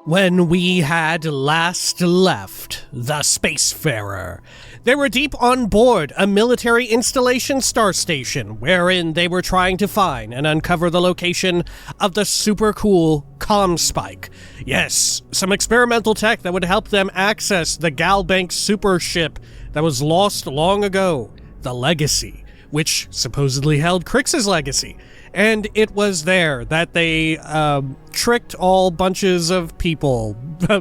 When we had last left the Spacefarer, they were deep on board a military installation starstation wherein they were trying to find and uncover the location of the super cool comm spike. Yes, some experimental tech that would help them access the Galbank super ship that was lost long ago, the Legacy, which supposedly held Crix's legacy. And it was there that they tricked all bunches of people,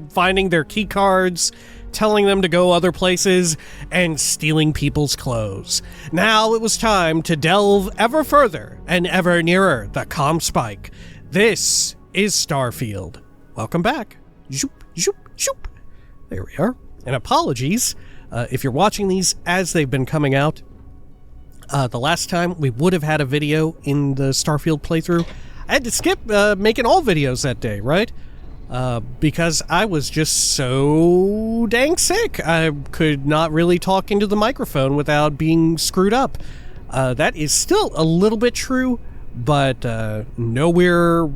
finding their key cards, telling them to go other places, and stealing people's clothes. Now it was time to delve ever further and ever nearer the comm spike. This is Starfield. Welcome back. Zoop, zoop, zoop. There we are. And apologies if you're watching these as they've been coming out. The last time we would have had a video in the Starfield playthrough, I had to skip making all videos that day, right? Because I was just so dang sick. I could not really talk into the microphone without being screwed up. That is still a little bit true, but nowhere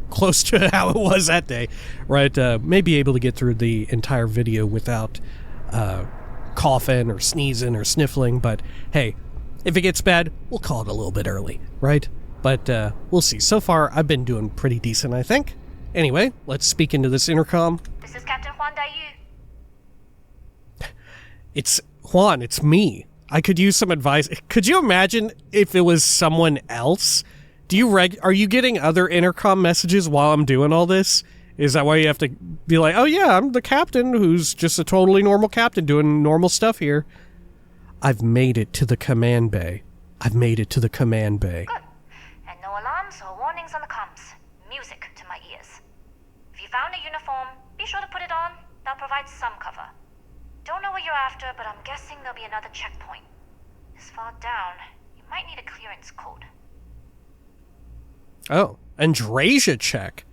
close to how it was that day, right? May be able to get through the entire video without coughing or sneezing or sniffling, but hey, if it gets bad, we'll call it a little bit early, right? But we'll see. So far, I've been doing pretty decent, I think. Anyway, let's speak into this intercom. This is Captain Juan Daiyu. It's Juan, it's me. I could use some advice. Could you imagine if it was someone else? Are you getting other intercom messages while I'm doing all this? Is that why you have to be like, oh yeah, I'm the captain who's just a totally normal captain doing normal stuff here? I've made it to the command bay. I've made it to the command bay. Good. And no alarms or warnings on the comms. Music to my ears. If you found a uniform, be sure to put it on. That'll provide some cover. Don't know what you're after, but I'm guessing there'll be another checkpoint. This far down, you might need a clearance code. Oh, Andrasia check.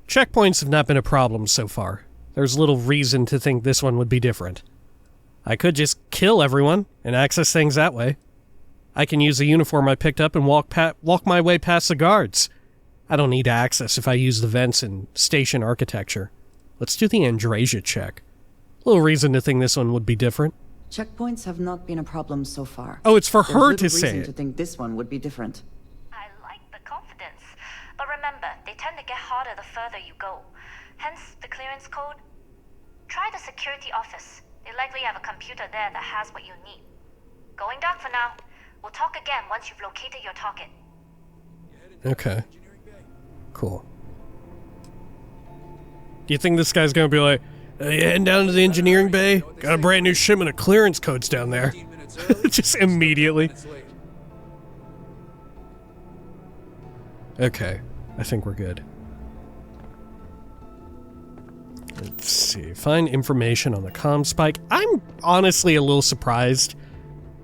Checkpoints have not been a problem so far. There's little reason to think this one would be different. I could just kill everyone and access things that way. I can use the uniform I picked up and walk my way past the guards. I don't need access if I use the vents and station architecture. Let's do the Andrasia check. Little reason to think this one would be different. Checkpoints have not been a problem so far. Oh, it's for her to say There's little reason it. to think this one would be different. I like the confidence. But remember, they tend to get harder the further you go. Hence the clearance code. Try the security office. They likely have a computer there that has what you need. Going dark for now. We'll talk again once you've located your target. Okay. Cool. Do you think this guy's gonna be like, hey, heading down to the engineering bay? Got a brand new shipment of clearance codes down there. Just immediately. Okay. I think we're good. Let's see. Find information on the comm spike. I'm honestly a little surprised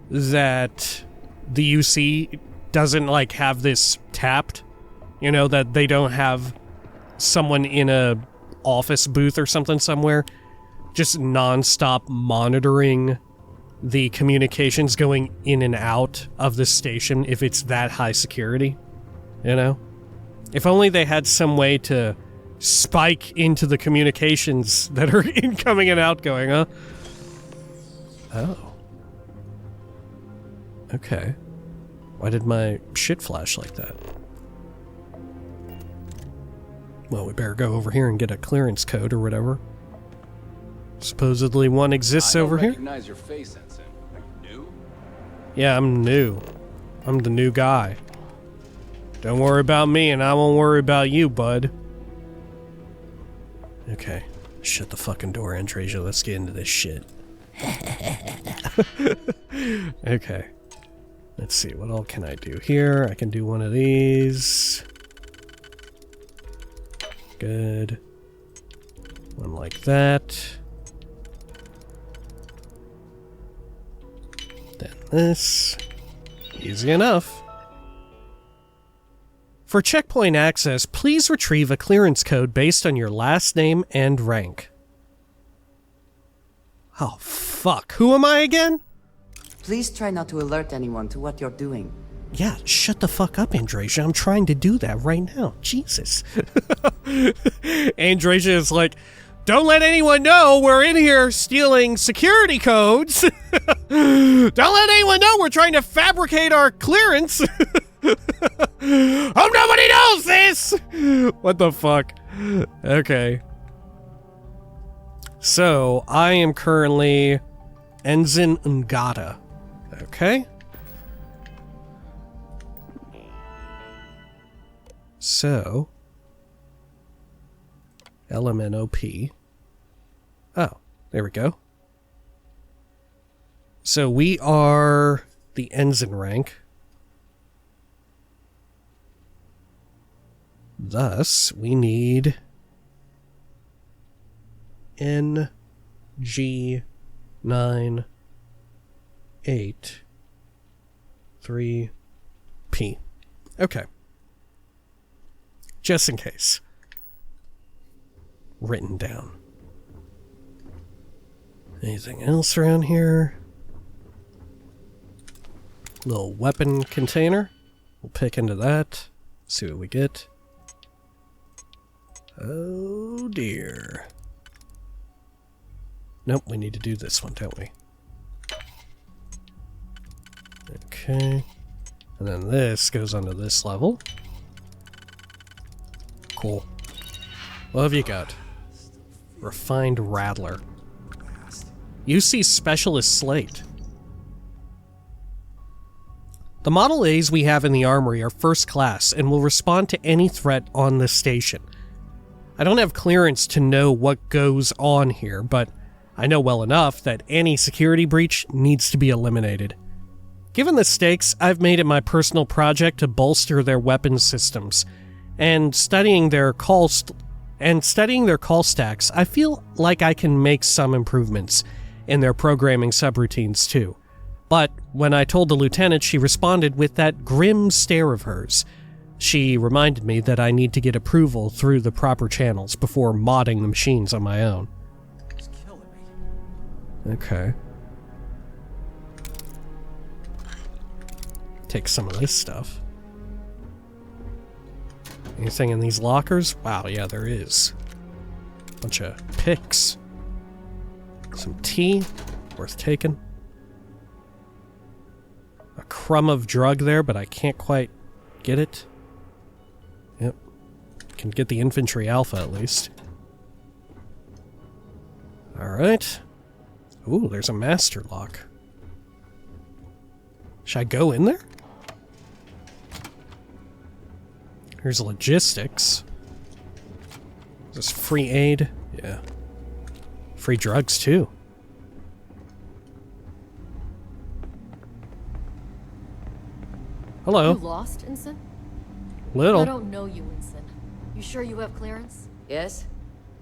that the UC doesn't, like, have this tapped. You know, that they don't have someone in a office booth or something somewhere just non-stop monitoring the communications going in and out of the station if it's that high security. You know? If only they had some way to spike into the communications that are incoming and outgoing, huh? Oh. Okay. Why did my shit flash like that? Well, we better go over here and get a clearance code or whatever. Supposedly one exists over here? I recognize your face, Ensign. Are you new? Yeah, I'm new. I'm the new guy. Don't worry about me and I won't worry about you, bud. Okay. Shut the fucking door, Andrasia. Let's get into this shit. Okay. Let's see. What all can I do here? I can do one of these. Good. One like that. Then this. Easy enough. For checkpoint access, please retrieve a clearance code based on your last name and rank. Oh, fuck. Who am I again? Please try not to alert anyone to what you're doing. Yeah, shut the fuck up, Andrasia. I'm trying to do that right now. Jesus. Andrasia is like, don't let anyone know we're in here stealing security codes. Don't let anyone know we're trying to fabricate our clearance. Hope nobody knows this. What the fuck? Okay. So, I am currently Ensign Ngata. Okay. So, LMNOP. Oh, there we go. So we are the ensign rank. Thus, we need NG98-3P. Okay. Just in case. Written down. Anything else around here? Little weapon container. We'll pick into that. See what we get. Oh dear. Nope, we need to do this one, don't we? Okay. And then this goes onto this level. Cool. What have you got? Refined Rattler. UC Specialist Slate. The Model A's we have in the armory are first class and will respond to any threat on the station. I don't have clearance to know what goes on here, but I know well enough that any security breach needs to be eliminated. Given the stakes, I've made it my personal project to bolster their weapons systems, and studying their call stacks, I feel like I can make some improvements in their programming subroutines too. But when I told the lieutenant, she responded with that grim stare of hers. She reminded me that I need to get approval through the proper channels before modding the machines on my own. It's killing me. Okay. Take some of this stuff. Anything in these lockers? Wow, yeah, there is. Bunch of picks. Some tea. Worth taking. A crumb of drug there, but I can't quite get it. Yep. Can get the infantry alpha at least. Alright. Ooh, there's a master lock. Should I go in there? Here's logistics. Is this free aid? Yeah. Free drugs, too. Hello. You lost, Ensign? Little. I don't know you, Ensign. You sure you have clearance? Yes?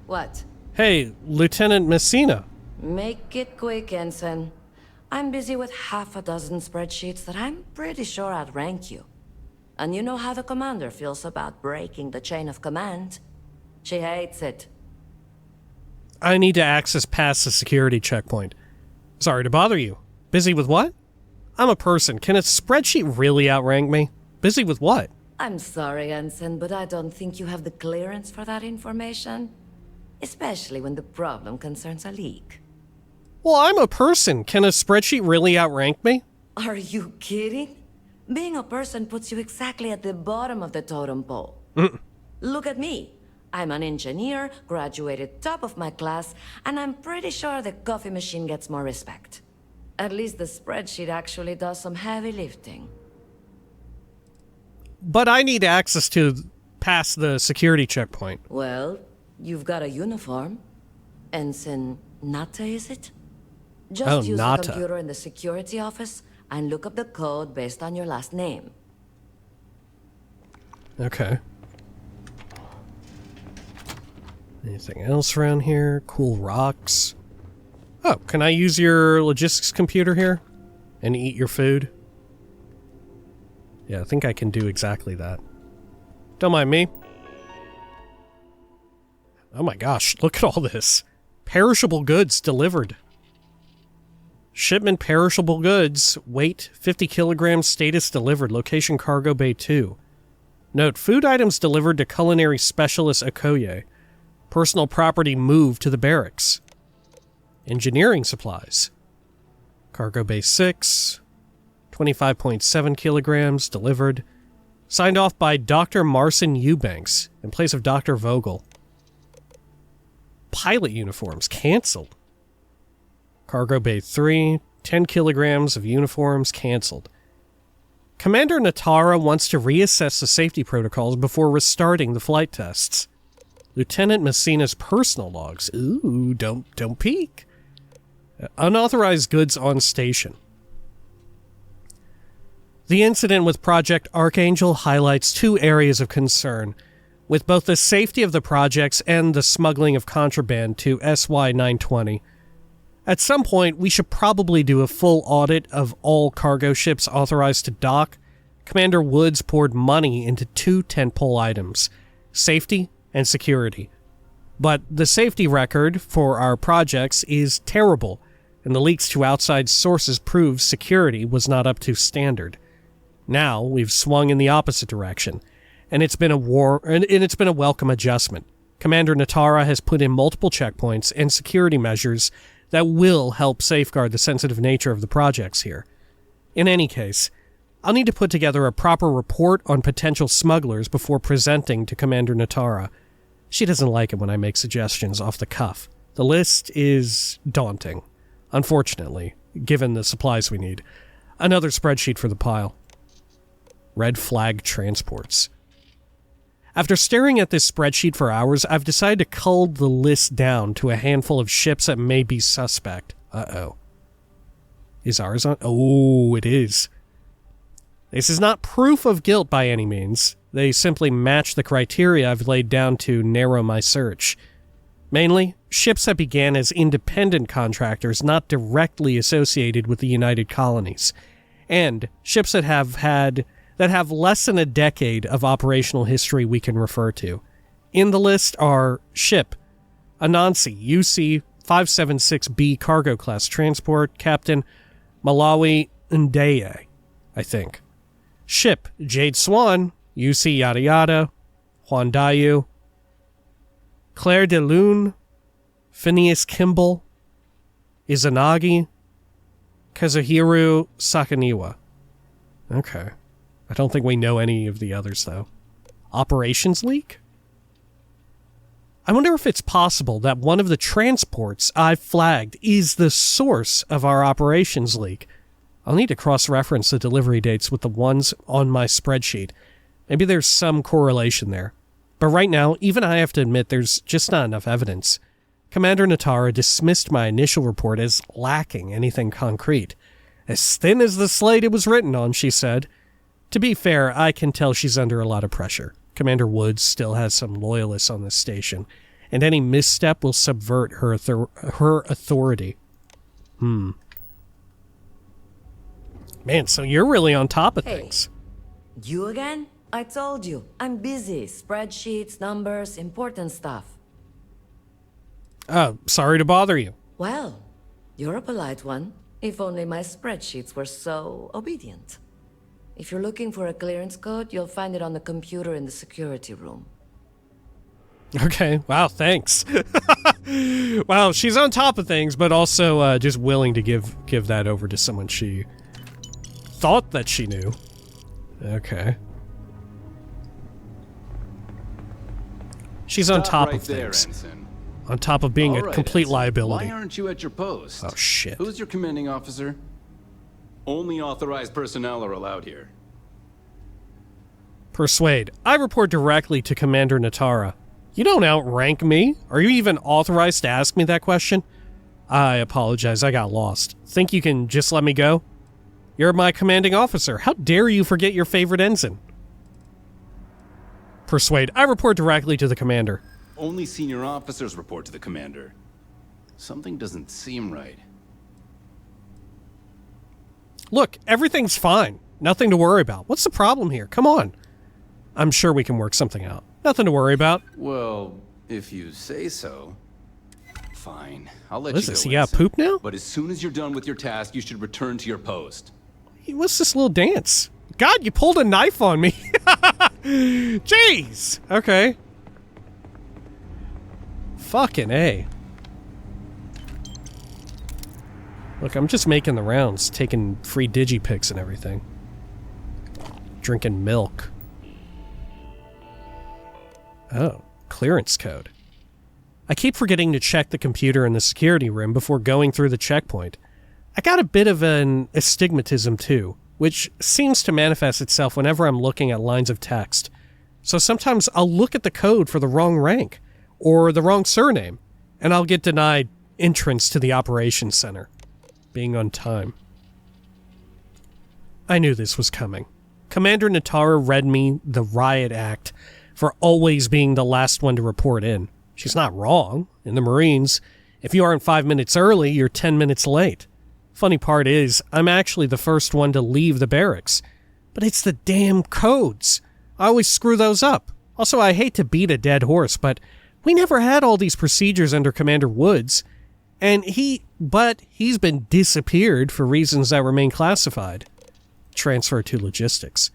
What? Hey, Lieutenant Messina. Make it quick, Ensign. I'm busy with half a dozen spreadsheets that I'm pretty sure outrank you. And you know how the commander feels about breaking the chain of command. She hates it. I need to access past the security checkpoint. Sorry to bother you. Busy with what? I'm a person. Can a spreadsheet really outrank me? Busy with what? I'm sorry, Ensign, but I don't think you have the clearance for that information. Especially when the problem concerns a leak. Well, I'm a person. Can a spreadsheet really outrank me? Are you kidding? Being a person puts you exactly at the bottom of the totem pole. Look at me. I'm an engineer, graduated top of my class, and I'm pretty sure the coffee machine gets more respect. At least the spreadsheet actually does some heavy lifting. But I need access to past the security checkpoint. Well, you've got a uniform. Ensign Nata, is it? Just use Nata. the computer in the security office and look up the code based on your last name. Okay. Anything else around here? Cool rocks. Oh, can I use your logistics computer here? And eat your food? Yeah, I think I can do exactly that. Don't mind me. Oh my gosh, look at all this. Perishable goods delivered. Shipment perishable goods. Weight 50 kilograms. Status delivered. Location Cargo Bay 2. Note, food items delivered to culinary specialist Okoye. Personal property moved to the barracks. Engineering supplies. Cargo Bay 6. 25.7 kilograms delivered. Signed off by Dr. Marcin Eubanks in place of Dr. Vogel. Pilot uniforms canceled. Cargo Bay 3, 10 kilograms of uniforms canceled. Commander Natara wants to reassess the safety protocols before restarting the flight tests. Lieutenant Messina's personal logs. Ooh, don't peek. Unauthorized goods on station. The incident with Project Archangel highlights two areas of concern, with both the safety of the projects and the smuggling of contraband to SY-920. At some point, we should probably do a full audit of all cargo ships authorized to dock. Commander Woods poured money into two tentpole items, safety and security. But the safety record for our projects is terrible, and the leaks to outside sources prove security was not up to standard. Now, we've swung in the opposite direction, and it's been a welcome adjustment. Commander Natara has put in multiple checkpoints and security measures that will help safeguard the sensitive nature of the projects here. In any case, I'll need to put together a proper report on potential smugglers before presenting to Commander Natara. She doesn't like it when I make suggestions off the cuff. The list is daunting, unfortunately, given the supplies we need. Another spreadsheet for the pile. Red flag transports. After staring at this spreadsheet for hours, I've decided to cull the list down to a handful of ships that may be suspect. Uh-oh. Is ours on? Oh, it is. This is not proof of guilt by any means. They simply match the criteria I've laid down to narrow my search. Mainly, ships that began as independent contractors not directly associated with the United Colonies, and ships that have less than a decade of operational history we can refer to. In the list are ship Anansi UC-576B cargo class transport, Captain Malawi Ndeye, I think. Ship Jade Swan UC yada yada, Hwandayu, Claire de Lune, Phineas Kimball, Izanagi, Kazuhiro Sakaniwa. Okay. I don't think we know any of the others, though. Operations leak? I wonder if it's possible that one of the transports I've flagged is the source of our operations leak. I'll need to cross-reference the delivery dates with the ones on my spreadsheet. Maybe there's some correlation there. But right now, even I have to admit there's just not enough evidence. Commander Natara dismissed my initial report as lacking anything concrete. As thin as the slate it was written on, she said. To be fair, I can tell she's under a lot of pressure. Commander Woods still has some loyalists on this station, and any misstep will subvert her authority. Man, so you're really on top of things. You again? I told you, I'm busy. Spreadsheets, numbers, important stuff. Sorry to bother you. Well, you're a polite one. If only my spreadsheets were so obedient. If you're looking for a clearance code, you'll find it on the computer in the security room. Okay, wow, thanks. Wow, she's on top of things, but also just willing to give that over to someone she thought that she knew. Okay. She's on top of things. Ensign. On top of being All a right, complete Ensign. liability. Why aren't you at your post? Oh, shit. Who's your commanding officer? Only authorized personnel are allowed here. Persuade. I report directly to Commander Natara. You don't outrank me. Are you even authorized to ask me that question? I apologize, I got lost. Think you can just let me go? You're my commanding officer. How dare you forget your favorite ensign? Persuade. I report directly to the commander. Only senior officers report to the commander. Something doesn't seem right. Look, everything's fine. Nothing to worry about. What's the problem here? Come on. I'm sure we can work something out. Nothing to worry about. Well, if you say so. Fine. I'll let What is you this? go, He got Ensign. poop now? But as soon as you're done with your task, you should return to your post. What's this little dance? God, you pulled a knife on me. Jeez. Okay. Fucking A. Look, I'm just making the rounds, taking free digipics and everything. Drinking milk. Oh, clearance code. I keep forgetting to check the computer in the security room before going through the checkpoint. I got a bit of an astigmatism too, which seems to manifest itself whenever I'm looking at lines of text. So sometimes I'll look at the code for the wrong rank, or the wrong surname, and I'll get denied entrance to the operations center. Being on time. I knew this was coming. Commander Natara read me the riot act for always being the last one to report in. She's not wrong. In the Marines, if you aren't 5 minutes early, you're 10 minutes late. Funny part is, I'm actually the first one to leave the barracks. But it's the damn codes. I always screw those up. Also, I hate to beat a dead horse, but we never had all these procedures under Commander Woods. And he's been disappeared for reasons that remain classified. Transfer to logistics.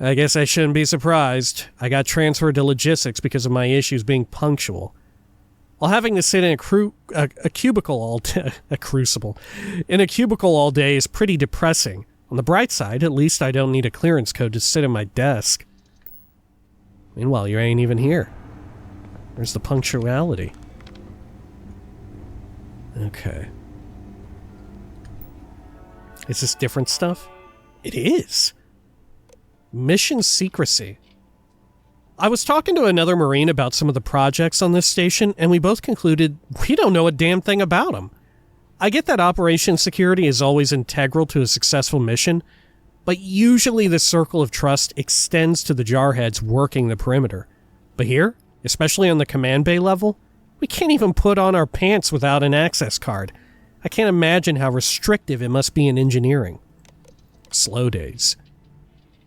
I guess I shouldn't be surprised. I got transferred to logistics because of my issues being punctual. While having to sit in a cubicle all day, in a cubicle all day is pretty depressing. On the bright side, at least I don't need a clearance code to sit at my desk. Meanwhile, you ain't even here. Where's the punctuality? Okay. Is this different stuff? It is. Mission secrecy. I was talking to another Marine about some of the projects on this station, and we both concluded we don't know a damn thing about them. I get that operation security is always integral to a successful mission, but usually the circle of trust extends to the jarheads working the perimeter. But here, especially on the command bay level, we can't even put on our pants without an access card. I can't imagine how restrictive it must be in engineering. Slow days.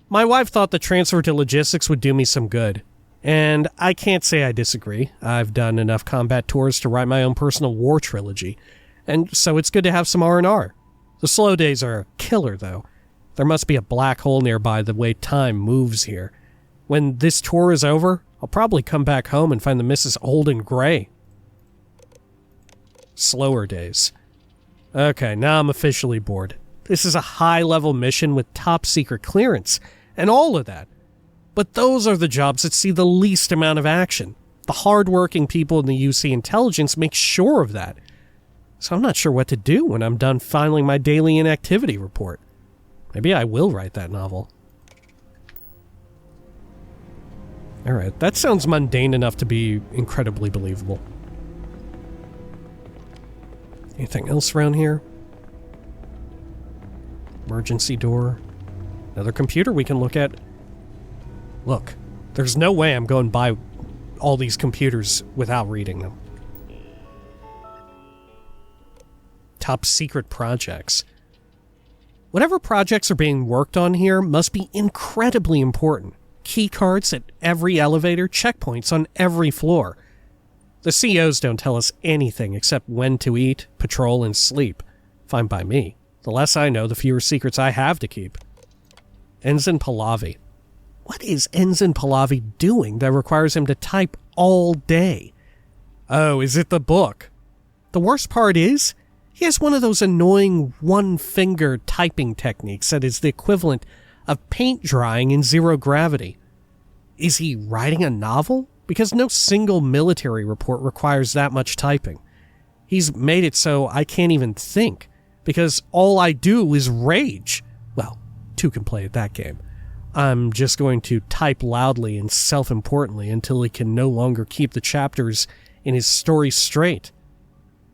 My wife thought the transfer to logistics would do me some good, and I can't say I disagree. I've done enough combat tours to write my own personal war trilogy, and so it's good to have some R&R. The slow days are a killer, though. There must be a black hole nearby the way time moves here. When this tour is over, I'll probably come back home and find the missus old and gray. Slower days. Okay, now I'm officially bored. This is a high-level mission with top-secret clearance, and all of that. But those are the jobs that see the least amount of action. The hard-working people in the UC intelligence make sure of that. So I'm not sure what to do when I'm done filing my daily inactivity report. Maybe I will write that novel. Alright, that sounds mundane enough to be incredibly believable. Anything else around here? Emergency door. Another computer we can look at. Look, there's no way I'm going by all these computers without reading them. Top secret projects. Whatever projects are being worked on here must be incredibly important. Key cards at every elevator, checkpoints on every floor. The COs don't tell us anything except when to eat, patrol, and sleep. Fine by me. The less I know, the fewer secrets I have to keep. Ensign Pahlavi. What is Ensign Pahlavi doing that requires him to type all day? Oh, is it the book? The worst part is, he has one of those annoying one-finger typing techniques that is the equivalent of paint drying in zero gravity. Is he writing a novel? Because no single military report requires that much typing. He's made it so I can't even think, because all I do is rage. Well, two can play at that game. I'm just going to type loudly and self-importantly until he can no longer keep the chapters in his story straight.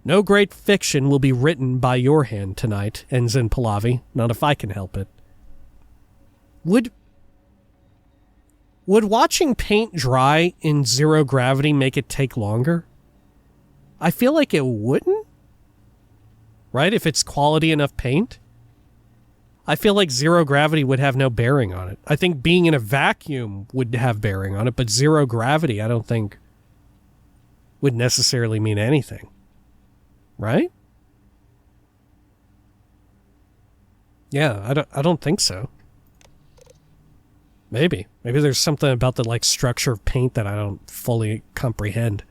No great fiction will be written by your hand tonight, Ensign Pahlavi, not if I can help it. Would watching paint dry in zero gravity make it take longer? I feel like it wouldn't. Right? If it's quality enough paint? I feel like zero gravity would have no bearing on it. I think being in a vacuum would have bearing on it, but zero gravity, I don't think. would necessarily mean anything. Right? Yeah, I don't think so. Maybe there's something about the like structure of paint that I don't fully comprehend.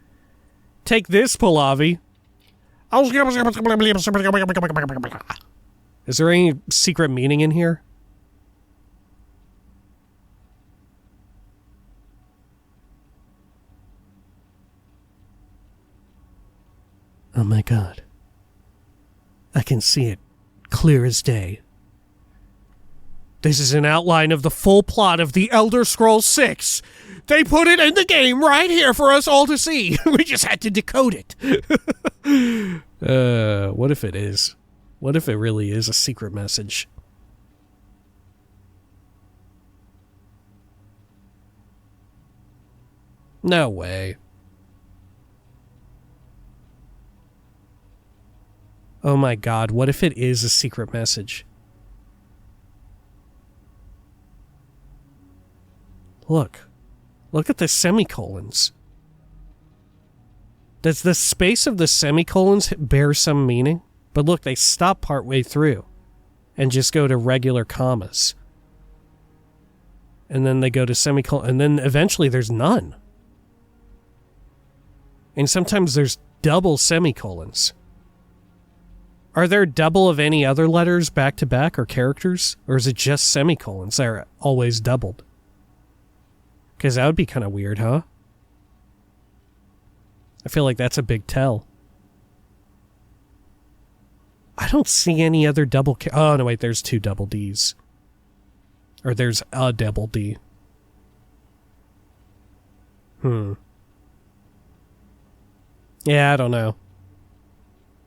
Take this, Pallavi. Is there any secret meaning in here? Oh my god. I can see it clear as day. This is an outline of the full plot of The Elder Scrolls 6. They put it in the game right here for us all to see. We just had to decode it. What if it is? What if it really is a secret message? No way. Oh my god, what if it is a secret message? Look at the semicolons. Does the space of the semicolons bear some meaning? But look, they stop partway through and just go to regular commas. And then they go to semicolon, and then eventually there's none. And sometimes there's double semicolons. Are there double of any other letters back to back or characters? Or is it just semicolons that are always doubled? Because that would be kind of weird, huh? I feel like that's a big tell. I don't see any other double... Oh, no, wait, there's two double Ds. Or there's a double D. Yeah, I don't know.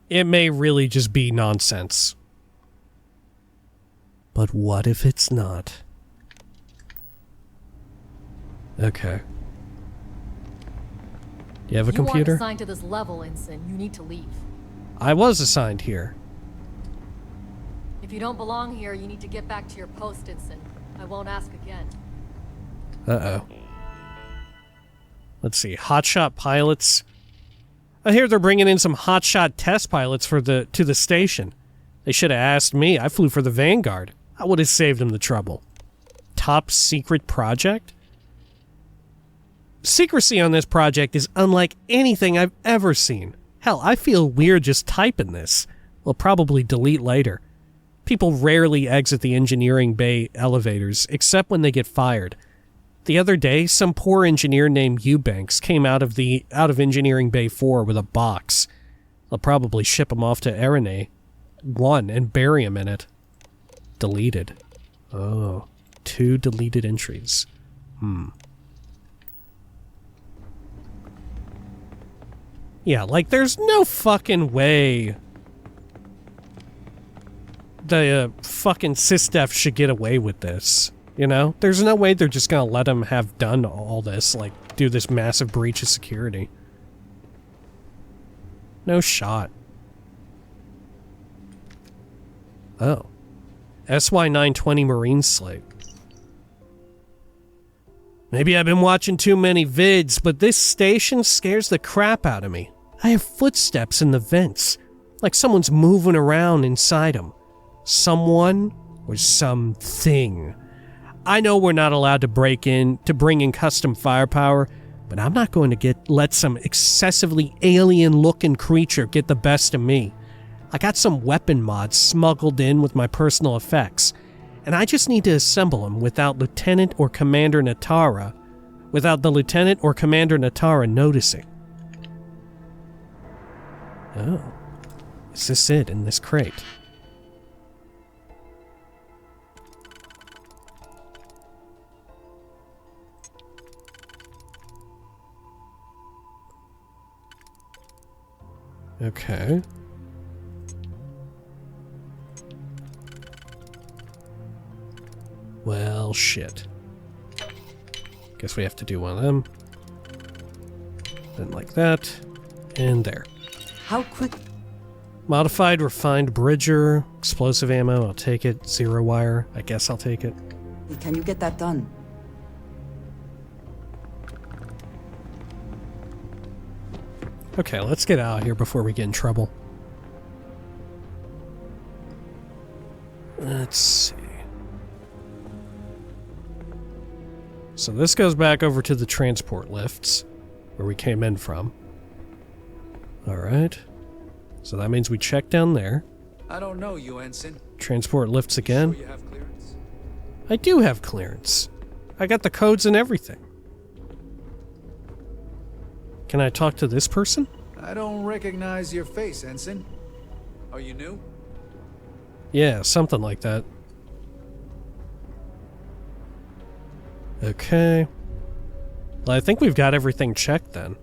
It may really just be nonsense. But what if it's not? Okay. Do you have a computer? You aren't assigned to this level, Ensign. You need to leave. I was assigned here. If you don't belong here, you need to get back to your post, Ensign. I won't ask again. Uh-oh. Let's see. Hotshot pilots. I hear they're bringing in some hotshot test pilots to the station. They should have asked me. I flew for the Vanguard. I would have saved them the trouble. Top secret project? Secrecy on this project is unlike anything I've ever seen. Hell, I feel weird just typing this. We'll probably delete later. People rarely exit the engineering bay elevators, except when they get fired. The other day, some poor engineer named Eubanks came out of Engineering Bay 4 with a box. They'll probably ship him off to Erene 1 and bury him in it. Deleted. Oh, 2 deleted entries. Yeah, like, there's no fucking way the fucking SysDef should get away with this, you know? There's no way they're just gonna let them have done all this, like, do this massive breach of security. No shot. Oh. SY-920 Marine Slate. Maybe I've been watching too many vids, but this station scares the crap out of me. I have footsteps in the vents, like someone's moving around inside them. Someone or something. I know we're not allowed to bring in custom firepower, but I'm not going to let some excessively alien-looking creature get the best of me. I got some weapon mods smuggled in with my personal effects, and I just need to assemble them without the Lieutenant or Commander Natara noticing. Oh. Is this it in this crate? Okay. Well, shit. Guess we have to do one of them. Then like that. And there. How quick... Modified refined bridger. Explosive ammo, I'll take it. Zero wire, I guess I'll take it. Can you get that done? Okay, let's get out of here before we get in trouble. Let's see. So this goes back over to the transport lifts, where we came in from. Alright. So that means we check down there. I don't know you, Ensign. Transport lifts again. Sure you have clearance? I do have clearance. I got the codes and everything. Can I talk to this person? I don't recognize your face, Ensign. Are you new? Yeah, something like that. Okay. Well, I think we've got everything checked then.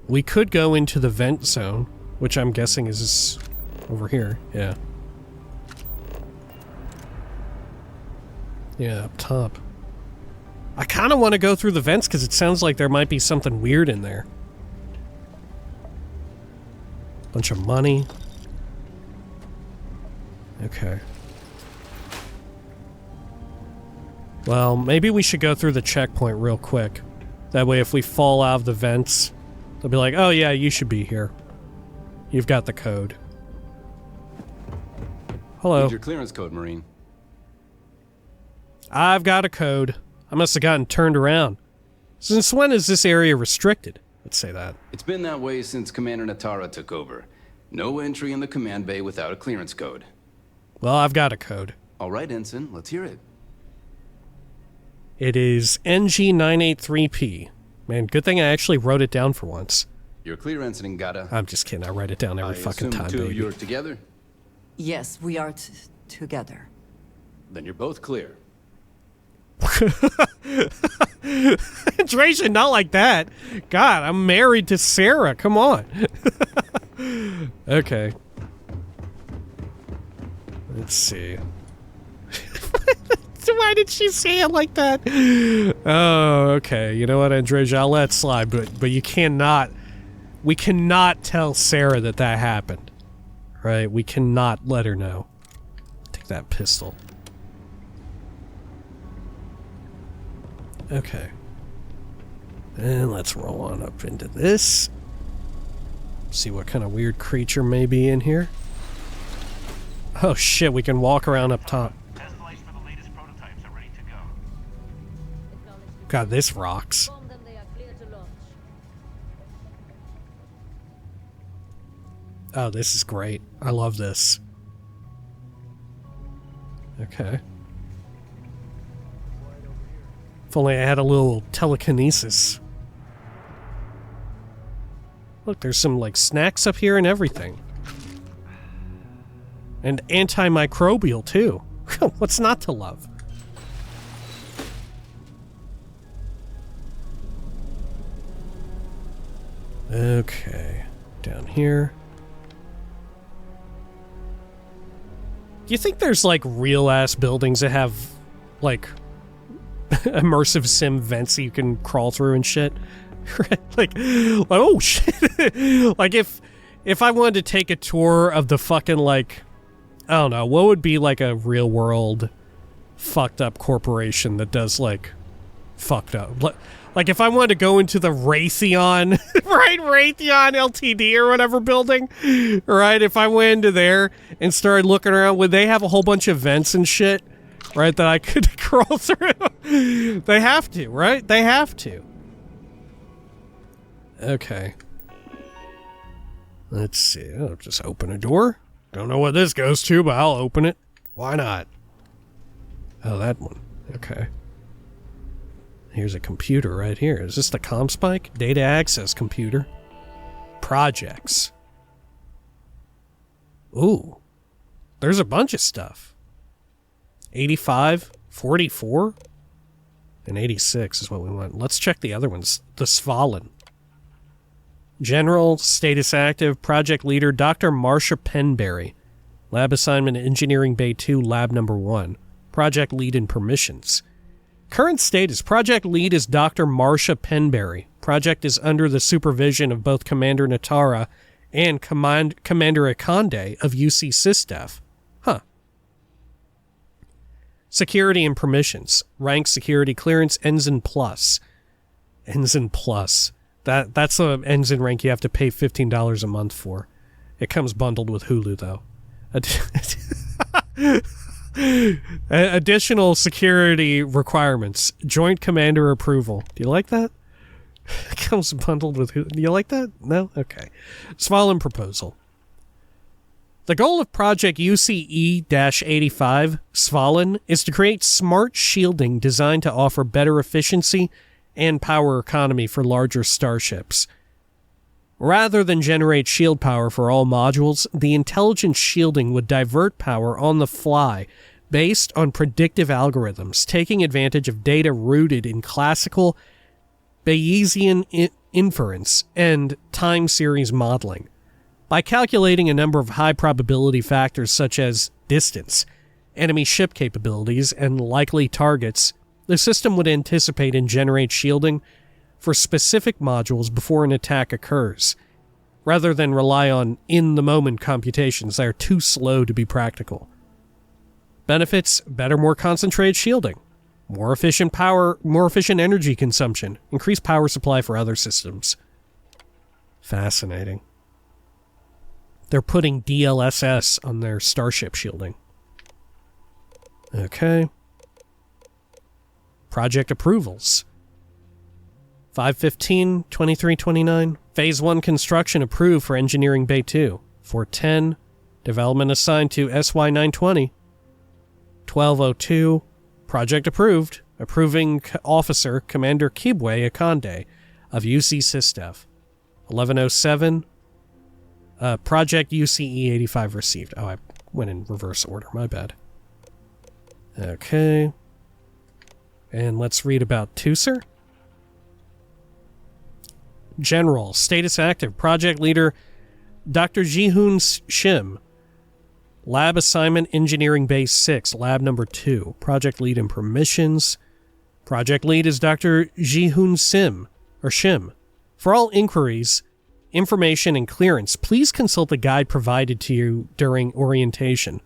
We could go into the vent zone, which I'm guessing is over here. Yeah. Yeah, up top. I kind of want to go through the vents because it sounds like there might be something weird in there. Bunch of money. Okay. Well, maybe we should go through the checkpoint real quick. That way if we fall out of the vents, they'll be like, oh yeah, you should be here. You've got the code. Hello. Need your clearance code, Marine. I've got a code. I must have gotten turned around. Since when is this area restricted? Let's say that. It's been that way since Commander Natara took over. No entry in the command bay without a clearance code. Well, I've got a code. All right, Ensign, let's hear it. It is NG983P. Man, good thing I actually wrote it down for once. You're clear, Ensign Ngata. I'm just kidding. I write it down every fucking time, two of baby. you are together? Yes, we are together. Then you're both clear. Trajan, not like that. God, I'm married to Sarah. Come on. Okay. Let's see. Why did she say it like that? Oh, okay. You know what, Andreja? I'll let it slide, but you cannot... We cannot tell Sarah that happened. Right? We cannot let her know. Take that pistol. Okay. And let's roll on up into this. See what kind of weird creature may be in here. Oh shit, we can walk around up top. God, this rocks. Oh, this is great. I love this. Okay. If only I had a little telekinesis. Look, there's some, like, snacks up here and everything. And antimicrobial, too. What's not to love? Okay. Down here. Do you think there's, like, real-ass buildings that have, like... immersive sim vents that you can crawl through and shit? like, oh shit. Like if I wanted to take a tour of the fucking, like, I don't know, what would be like a real world fucked up corporation that does like fucked up, like if I wanted to go into the Raytheon, right, Raytheon LTD or whatever building, right, if I went into there and started looking around, would they have a whole bunch of vents and shit? Right, that I could crawl through. They have to, right? They have to. Okay. Let's see. I'll just open a door. Don't know what this goes to, but I'll open it. Why not? Oh, that one. Okay. Here's a computer right here. Is this the comm spike? Data access computer. Projects. Ooh. There's a bunch of stuff. 85, 44, and 86 is what we want. Let's check the other ones. The Svalin. General, status active, project leader, Dr. Marcia Penberry. Lab assignment, Engineering Bay 2, Lab Number 1. Project lead and permissions. Current status, project lead is Dr. Marcia Penberry. Project is under the supervision of both Commander Natara and Commander Akande of UC SysDef. Huh. Security and permissions. Rank, security clearance, Ensign Plus. Ensign Plus. That's the ensign rank you have to pay $15 a month for. It comes bundled with Hulu, though. Additional security requirements. Joint commander approval. Do you like that? It comes bundled with Hulu. Do you like that? No? Okay. Svalin proposal. The goal of Project UCE-85, Svalin, is to create smart shielding designed to offer better efficiency and power economy for larger starships. Rather than generate shield power for all modules, the intelligent shielding would divert power on the fly based on predictive algorithms, taking advantage of data rooted in classical Bayesian inference and time series modeling. By calculating a number of high-probability factors such as distance, enemy ship capabilities, and likely targets, the system would anticipate and generate shielding for specific modules before an attack occurs, rather than rely on in-the-moment computations that are too slow to be practical. Benefits: better, more concentrated shielding, more efficient power, more efficient energy consumption, increased power supply for other systems. Fascinating. They're putting DLSS on their starship shielding. Okay. Project approvals. 5/15/23/29. Phase 1 construction approved for Engineering Bay 2. 4/10. Development assigned to SY-920. 12/02. Project approved. Approving officer Commander Kibwe Akande of UC SysDev. 11/07. Project UCE-85 received. Oh, I went in reverse order. My bad. Okay. And let's read about Tusser. General. Status active. Project leader Dr. Jihoon Shim. Lab assignment Engineering Base 6. Lab number 2. Project lead and permissions. Project lead is Dr. Jihoon Shim. For all inquiries, information, and clearance, please consult the guide provided to you during orientation.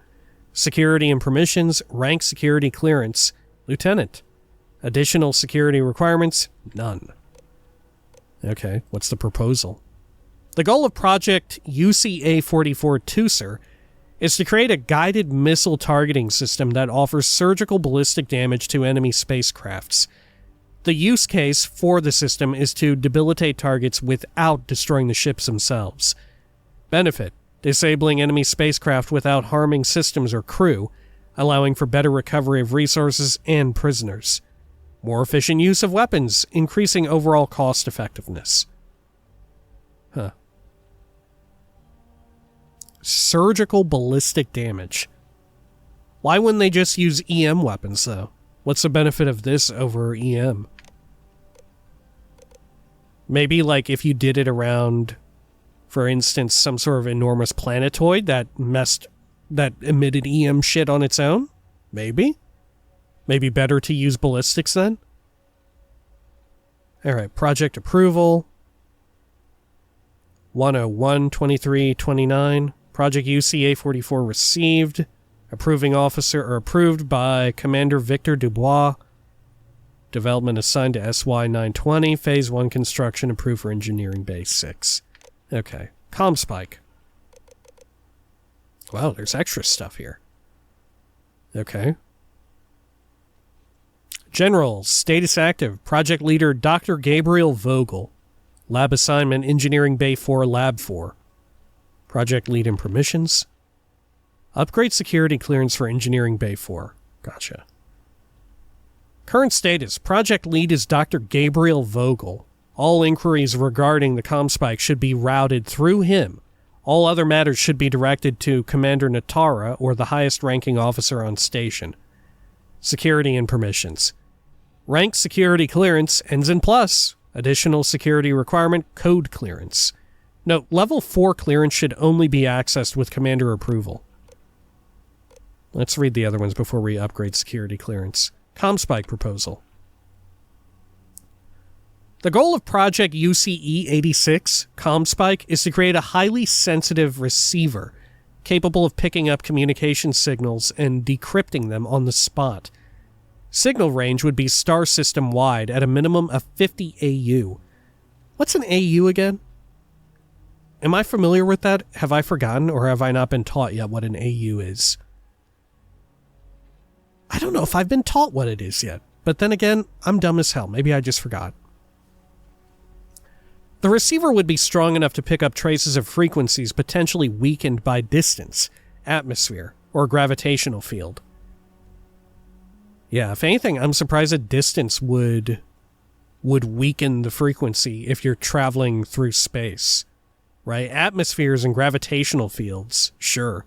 Security and permissions, rank security clearance, Lieutenant. Additional security requirements, none. Okay, what's the proposal? The goal of Project UCA-44 Tusser is to create a guided missile targeting system that offers surgical ballistic damage to enemy spacecrafts. The use case for the system is to debilitate targets without destroying the ships themselves. Benefit: disabling enemy spacecraft without harming systems or crew, allowing for better recovery of resources and prisoners. More efficient use of weapons, increasing overall cost effectiveness. Huh. Surgical ballistic damage. Why wouldn't they just use EM weapons, though? What's the benefit of this over EM? Maybe, like, if you did it around, for instance, some sort of enormous planetoid that emitted EM shit on its own? Maybe? Maybe better to use ballistics then? Alright, project approval. 101/23/29. Project UCA-44 received. Approving officer or approved by Commander Victor Dubois. Development assigned to SY-920. Phase 1 construction approved for Engineering Base 6. Okay. ComSpike. Wow, there's extra stuff here. Okay. General, status active. Project leader Dr. Gabriel Vogel. Lab assignment Engineering Bay 4, Lab 4. Project lead and permissions. Upgrade security clearance for Engineering Bay 4. Gotcha. Current status. Project lead is Dr. Gabriel Vogel. All inquiries regarding the ComSpike should be routed through him. All other matters should be directed to Commander Natara or the highest ranking officer on station. Security and permissions. Rank security clearance, Ensign Plus. Additional security requirement, code clearance. Note, level 4 clearance should only be accessed with commander approval. Let's read the other ones before we upgrade security clearance. ComSpike proposal. The goal of Project UCE-86, ComSpike, is to create a highly sensitive receiver capable of picking up communication signals and decrypting them on the spot. Signal range would be star system wide at a minimum of 50 AU. What's an AU again? Am I familiar with that? Have I forgotten, or have I not been taught yet what an AU is? I don't know if I've been taught what it is yet. But then again, I'm dumb as hell. Maybe I just forgot. The receiver would be strong enough to pick up traces of frequencies potentially weakened by distance, atmosphere, or gravitational field. Yeah, if anything, I'm surprised that distance would weaken the frequency if you're traveling through space, right? Atmospheres and gravitational fields, sure.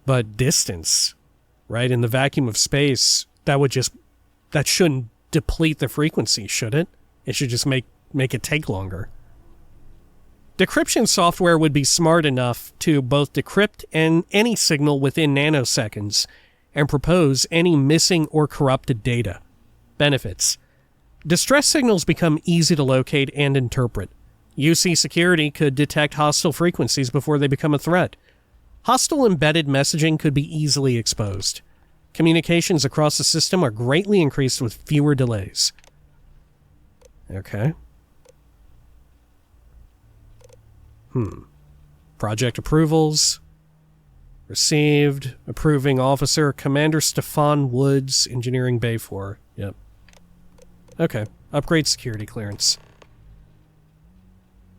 But distance, right? In the vacuum of space, that shouldn't deplete the frequency, should it? It should just make it take longer. Decryption software would be smart enough to both decrypt any signal within nanoseconds and propose any missing or corrupted data. Benefits. Distress signals become easy to locate and interpret. UC security could detect hostile frequencies before they become a threat. Hostile embedded messaging could be easily exposed. Communications across the system are greatly increased with fewer delays. Okay. Project approvals. Received. Approving officer. Commander Stefan Woods, Engineering Bay 4. Yep. Okay. Upgrade security clearance.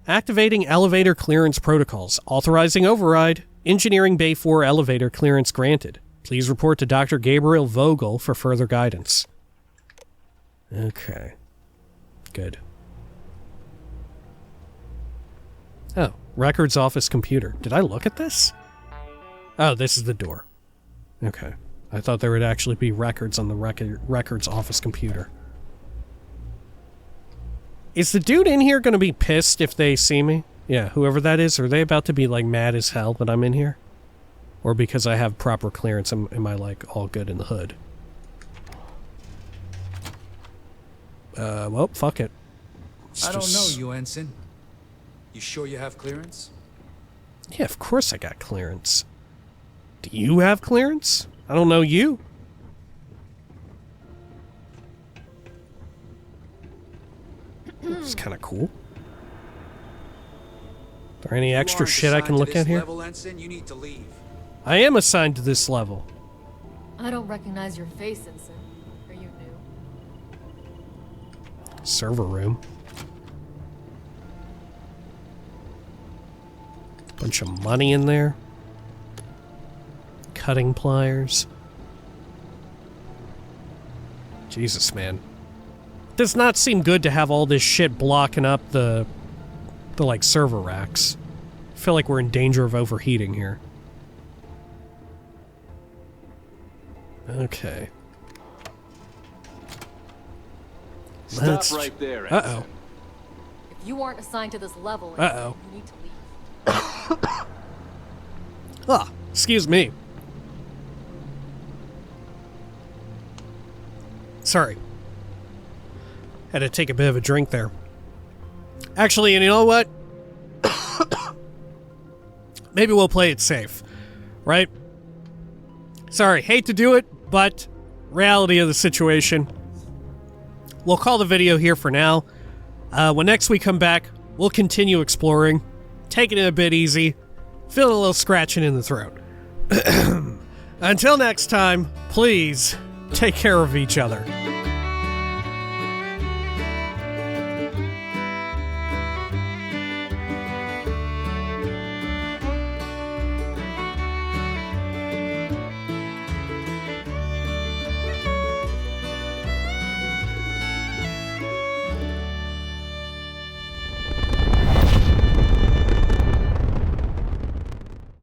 Activating elevator clearance protocols. Authorizing override. Engineering Bay 4 elevator clearance granted. Please report to Dr. Gabriel Vogel for further guidance. Okay. Good. Oh, records office computer. Did I look at this? Oh, this is the door. Okay. I thought there would actually be records on the records office computer. Is the dude in here going to be pissed if they see me? Yeah, whoever that is, are they about to be, like, mad as hell that I'm in here? Or because I have proper clearance, am I, like, all good in the hood? Well, fuck it. I don't know you, Ensign. You sure you have clearance? Yeah, of course I got clearance. Do you have clearance? I don't know you. It's kind of cool. Is there any extra shit I can look at here? Level, Ensign, you need to leave. I am assigned to this level. I don't recognize your face, Ensign. Are you new? Server room. Bunch of money in there. Cutting pliers. Jesus, man. Does not seem good to have all this shit blocking up the like server racks. I feel like we're in danger of overheating here. Okay. Stop right there, Ensign. Uh-oh. If you aren't assigned to this level, Uh-oh. you need to leave. Ah, excuse me. Sorry. Had to take a bit of a drink there. Actually, and you know what? Maybe we'll play it safe, right? Sorry, hate to do it, but reality of the situation. We'll call the video here for now. When next we come back, we'll continue exploring, taking it a bit easy, feeling a little scratching in the throat. Until next time, please take care of each other.